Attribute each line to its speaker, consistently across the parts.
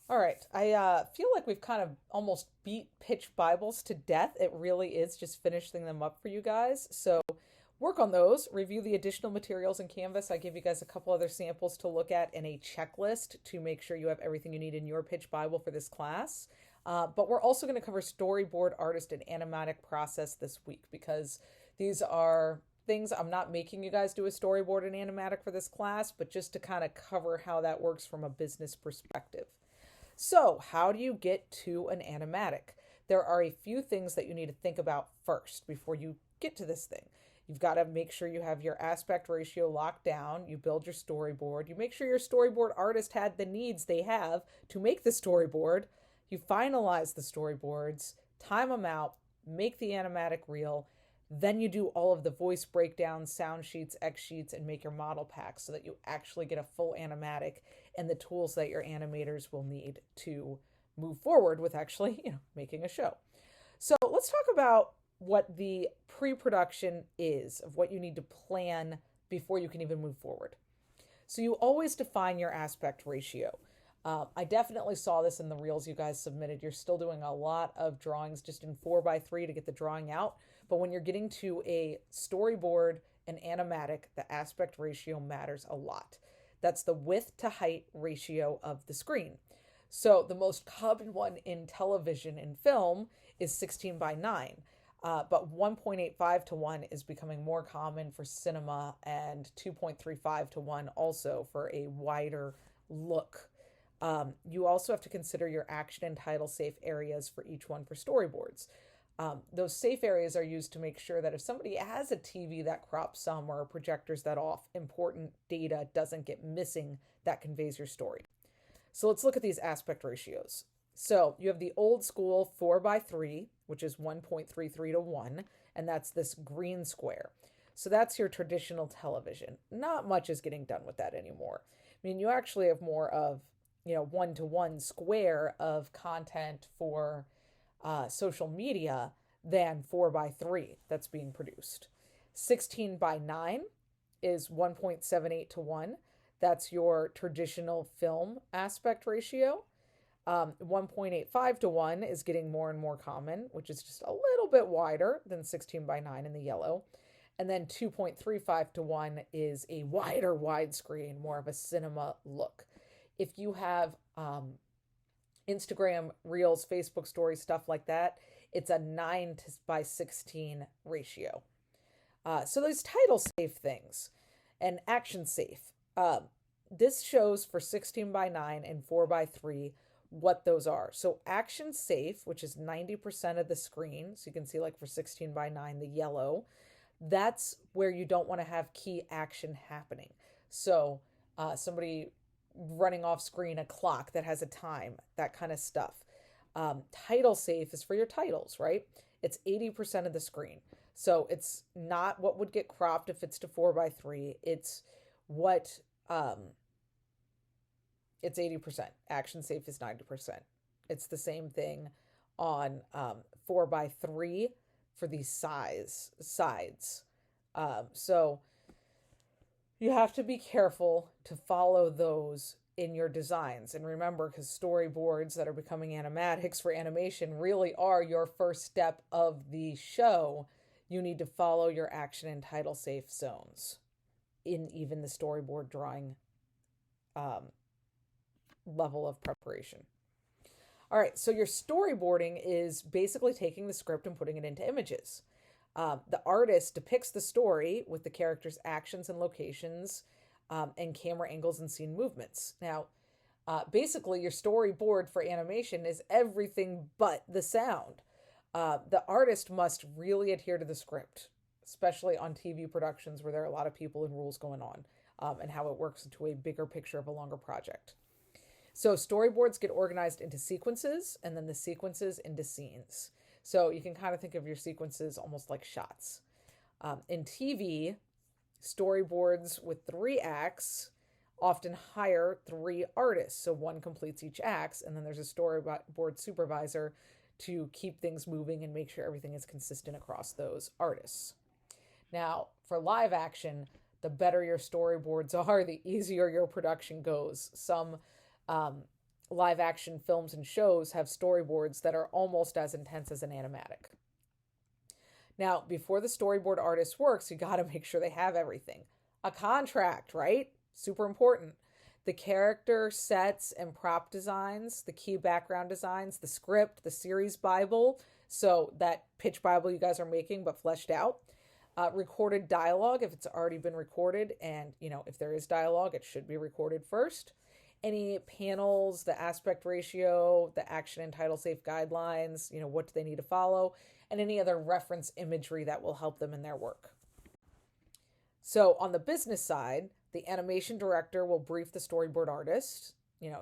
Speaker 1: All right. I feel like we've kind of almost beat pitch Bibles to death. It really is just finishing them up for you guys. So work on those, review the additional materials in Canvas. I give you guys a couple other samples to look at and a checklist to make sure you have everything you need in your pitch Bible for this class. But we're also going to cover storyboard, artist, and animatic process this week because these are things I'm not making you guys do a storyboard and animatic for this class, but just to kind of cover how that works from a business perspective. So, how do you get to an animatic? There are a few things that you need to think about first before you get to this thing. You've got to make sure you have your aspect ratio locked down. You build your storyboard. You make sure your storyboard artist had the needs they have to make the storyboard. You finalize the storyboards, time them out, make the animatic reel. Then you do all of the voice breakdowns, sound sheets, X sheets, and make your model packs so that you actually get a full animatic and the tools that your animators will need to move forward with actually, making a show. So let's talk about what the pre-production is, of what you need to plan before you can even move forward. So you always define your aspect ratio. I definitely saw this in the reels you guys submitted. You're still doing a lot of drawings just in 4x3 to get the drawing out. But when you're getting to a storyboard and animatic, the aspect ratio matters a lot. That's the width to height ratio of the screen. So the most common one in television and film is 16 by 9. But 1.85 to 1 is becoming more common for cinema, and 2.35 to 1 also for a wider look. You also have to consider your action and title safe areas for each one for storyboards. Those safe areas are used to make sure that if somebody has a TV that crops some or projectors that off, important data doesn't get missing that conveys your story. So let's look at these aspect ratios. So you have the old school 4x3, which is 1.33 to 1, and that's this green square. So that's your traditional television. Not much is getting done with that anymore. I mean, you actually have more of, 1-to-1 square of content for social media than 4x3 that's being produced. 16 by 9 is 1.78 to 1. That's your traditional film aspect ratio. 1.85 to 1 is getting more and more common, which is just a little bit wider than 16 by 9 in the yellow. And then 2.35 to 1 is a wider widescreen, more of a cinema look. If you have Instagram Reels, Facebook Stories, stuff like that, it's a 9 by 16 ratio. So those title safe things and action safe. This shows for 16 by 9 and 4 by 3 what those are. So action safe, which is 90% of the screen. So you can see like for 16 by 9, the yellow, that's where you don't want to have key action happening. So somebody running off screen, a clock that has a time, that kind of stuff. Title safe is for your titles, right? It's 80% of the screen. So it's not what would get cropped if it's to 4 by 3. It's what, it's 80%. Action safe is 90%. It's the same thing on 4 by 3 for these sides. So you have to be careful to follow those in your designs. And remember, because storyboards that are becoming animatics for animation really are your first step of the show, you need to follow your action and title safe zones in even the storyboard drawing level of preparation. All right, so your storyboarding is basically taking the script and putting it into images. The artist depicts the story with the character's actions and locations and camera angles and scene movements. Now, basically, your storyboard for animation is everything but the sound. The artist must really adhere to the script, especially on TV productions where there are a lot of people and rules going on, and how it works into a bigger picture of a longer project. So storyboards get organized into sequences, and then the sequences into scenes. So you can kind of think of your sequences almost like shots. In TV, storyboards with 3 acts often hire 3 artists. So one completes each act, and then there's a storyboard supervisor to keep things moving and make sure everything is consistent across those artists. Now, for live action, the better your storyboards are, the easier your production goes. Some live action films and shows have storyboards that are almost as intense as an animatic. Now, before the storyboard artist works, you got to make sure they have everything. A contract, right? Super important. The character sets and prop designs, the key background designs, the script, the series Bible, so that pitch Bible you guys are making but fleshed out. Recorded dialogue if it's already been recorded, and if there is dialogue, it should be recorded first. Any panels, the aspect ratio, the action and title safe guidelines, what do they need to follow, and any other reference imagery that will help them in their work. So on the business side, the animation director will brief the storyboard artist,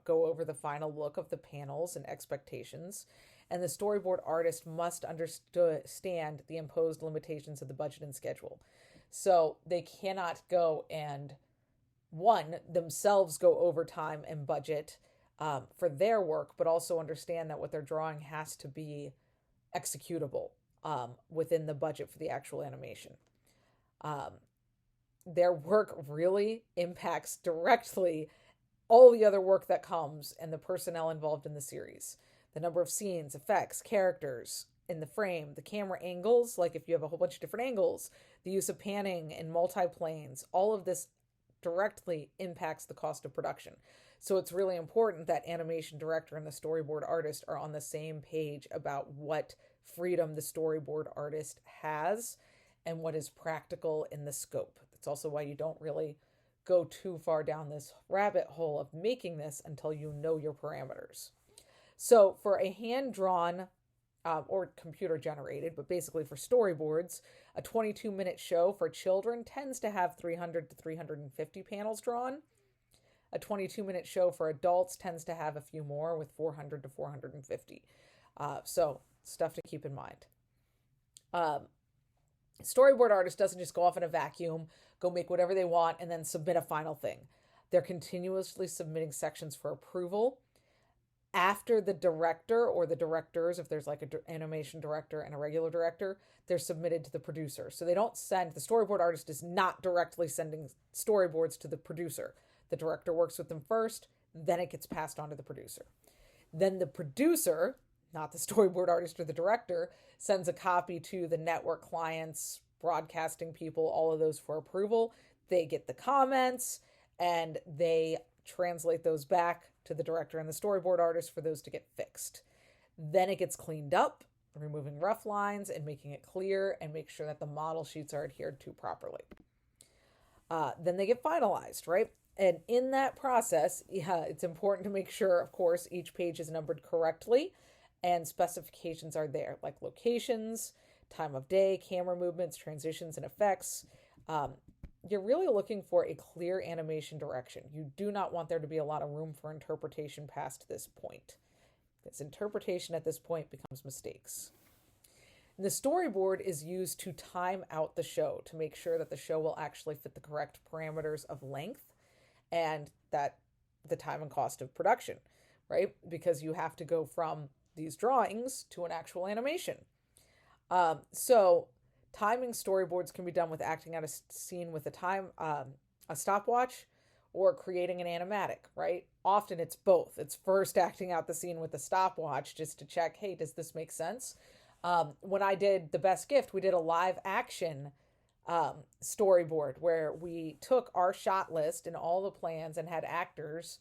Speaker 1: go over the final look of the panels and expectations, and the storyboard artist must understand the imposed limitations of the budget and schedule. So they cannot go and, themselves go over time and budget for their work, but also understand that what they're drawing has to be executable within the budget for the actual animation. Their work really impacts directly all the other work that comes and the personnel involved in the series. The number of scenes, effects, characters in the frame, the camera angles, like if you have a whole bunch of different angles, the use of panning and multiplanes, all of this directly impacts the cost of production. So it's really important that animation director and the storyboard artist are on the same page about what freedom the storyboard artist has and what is practical in the scope. That's also why you don't really go too far down this rabbit hole of making this until you know your parameters. So for a hand-drawn or computer-generated, but basically for storyboards, a 22-minute show for children tends to have 300 to 350 panels drawn. A 22-minute show for adults tends to have a few more with 400 to 450. So stuff to keep in mind. Storyboard artist doesn't just go off in a vacuum, go make whatever they want, and then submit a final thing. They're continuously submitting sections for approval. After the director or the directors, if there's like an animation director and a regular director, they're submitted to the producer. So they don't send, the storyboard artist is not directly sending storyboards to the producer. The director works with them first, then it gets passed on to the producer. Then the producer, not the storyboard artist or the director, sends a copy to the network clients, broadcasting people, all of those for approval. They get the comments and they translate those back to the director and the storyboard artist for those to get fixed. Then it gets cleaned up, removing rough lines and making it clear and make sure that the model sheets are adhered to properly. Then they get finalized, right? And in that process, it's important to make sure, of course, each page is numbered correctly and specifications are there, like locations, time of day, camera movements, transitions, and effects. You're really looking for a clear animation direction. You do not want there to be a lot of room for interpretation past this point. This interpretation at this point becomes mistakes. And the storyboard is used to time out the show to make sure that the show will actually fit the correct parameters of length and that the time and cost of production, right? Because you have to go from these drawings to an actual animation. So timing storyboards can be done with acting out a scene with a stopwatch, or creating an animatic, right? Often it's both. It's first acting out the scene with a stopwatch just to check, hey, does this make sense? When I did The Best Gift, we did a live action storyboard where we took our shot list and all the plans and had actors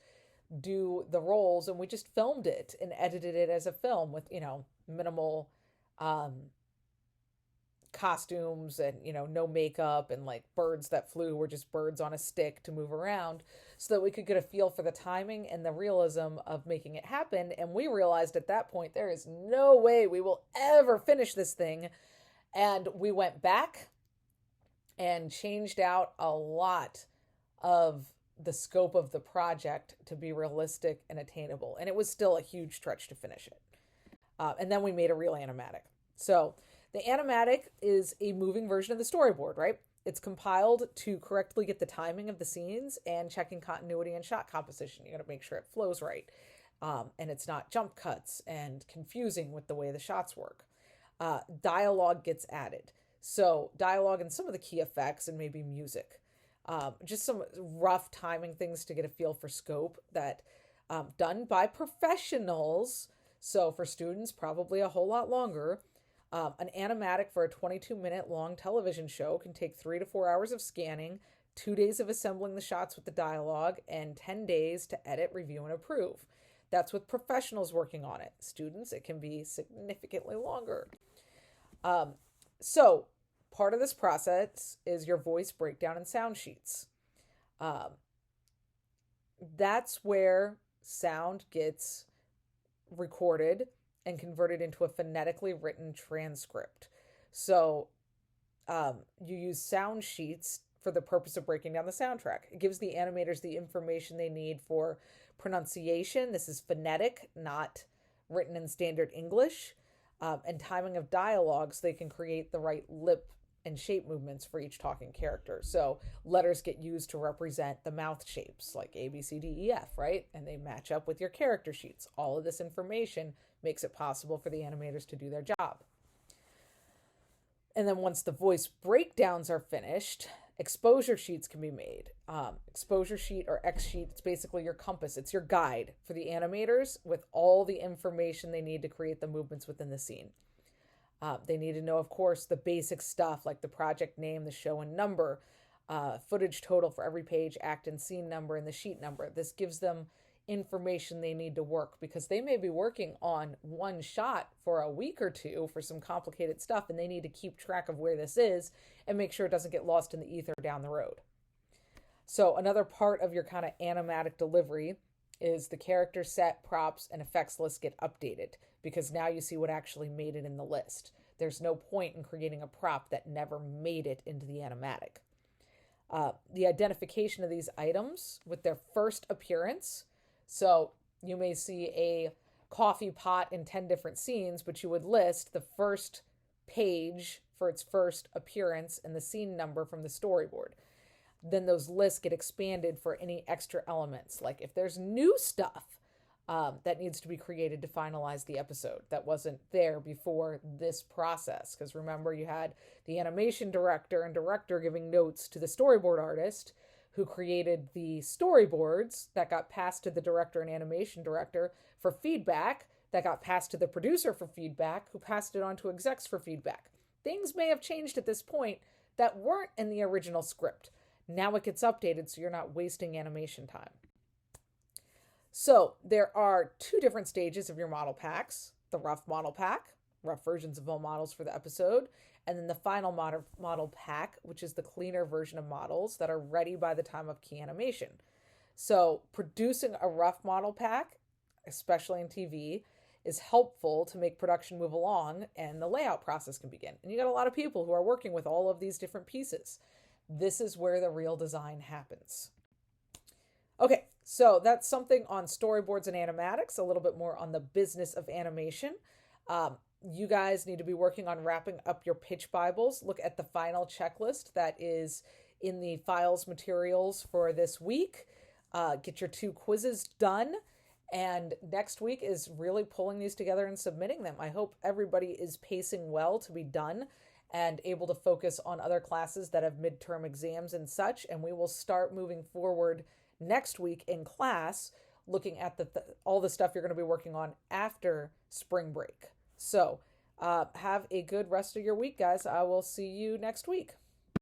Speaker 1: do the roles, and we just filmed it and edited it as a film with, minimal costumes and, no makeup, and like birds that flew were just birds on a stick to move around, so that we could get a feel for the timing and the realism of making it happen. And we realized at that point, there is no way we will ever finish this thing. And we went back and changed out a lot of the scope of the project to be realistic and attainable. And it was still a huge stretch to finish it. And then we made a real animatic. So the animatic is a moving version of the storyboard, right? It's compiled to correctly get the timing of the scenes and checking continuity and shot composition. You got to make sure it flows right. And it's not jump cuts and confusing with the way the shots work. Dialogue gets added. So dialogue and some of the key effects and maybe music. Just some rough timing things to get a feel for scope that done by professionals. So for students, probably a whole lot longer. An animatic for a 22-minute long television show can take 3 to 4 hours of scanning, 2 days of assembling the shots with the dialogue, and 10 days to edit, review, and approve. That's with professionals working on it. Students, it can be significantly longer. So part of this process is your voice breakdown and sound sheets. That's where sound gets recorded and converted into a phonetically written transcript. So you use sound sheets for the purpose of breaking down the soundtrack. It gives the animators the information they need for pronunciation. This is phonetic, not written in standard English, and timing of dialogue so they can create the right lip and shape movements for each talking character. So letters get used to represent the mouth shapes like A, B, C, D, E, F, right? And they match up with your character sheets. All of this information makes it possible for the animators to do their job. And then once the voice breakdowns are finished, exposure sheets can be made. Exposure sheet or X sheet, it's basically your compass. It's your guide for the animators with all the information they need to create the movements within the scene. They need to know, of course, the basic stuff like the project name, the show and number, footage total for every page, act and scene number, and the sheet number. This gives them information they need to work because they may be working on one shot for a week or two for some complicated stuff, and they need to keep track of where this is and make sure it doesn't get lost in the ether down the road. So another part of your kind of animatic delivery is the character set, props, and effects list get updated because now you see what actually made it in the list. There's no point in creating a prop that never made it into the animatic. The identification of these items with their first appearance. So you may see a coffee pot in 10 different scenes, but you would list the first page for its first appearance and the scene number from the storyboard. Then those lists get expanded for any extra elements. Like if there's new stuff that needs to be created to finalize the episode that wasn't there before this process. Because remember, you had the animation director and director giving notes to the storyboard artist who created the storyboards that got passed to the director and animation director for feedback, that got passed to the producer for feedback, who passed it on to execs for feedback. Things may have changed at this point that weren't in the original script. Now it gets updated so you're not wasting animation time. So there are 2 different stages of your model packs. The rough model pack, rough versions of all models for the episode, and then the final model pack, which is the cleaner version of models that are ready by the time of key animation. So producing a rough model pack, especially in TV, is helpful to make production move along and the layout process can begin. And you got a lot of people who are working with all of these different pieces. This is where the real design happens. Okay, so that's something on storyboards and animatics, a little bit more on the business of animation. You guys need to be working on wrapping up your pitch Bibles. Look at the final checklist that is in the files materials for this week. Get your 2 quizzes done. And next week is really pulling these together and submitting them. I hope everybody is pacing well to be done and able to focus on other classes that have midterm exams and such. And we will start moving forward next week in class, looking at all the stuff you're going to be working on after spring break. So have a good rest of your week, guys. I will see you next week.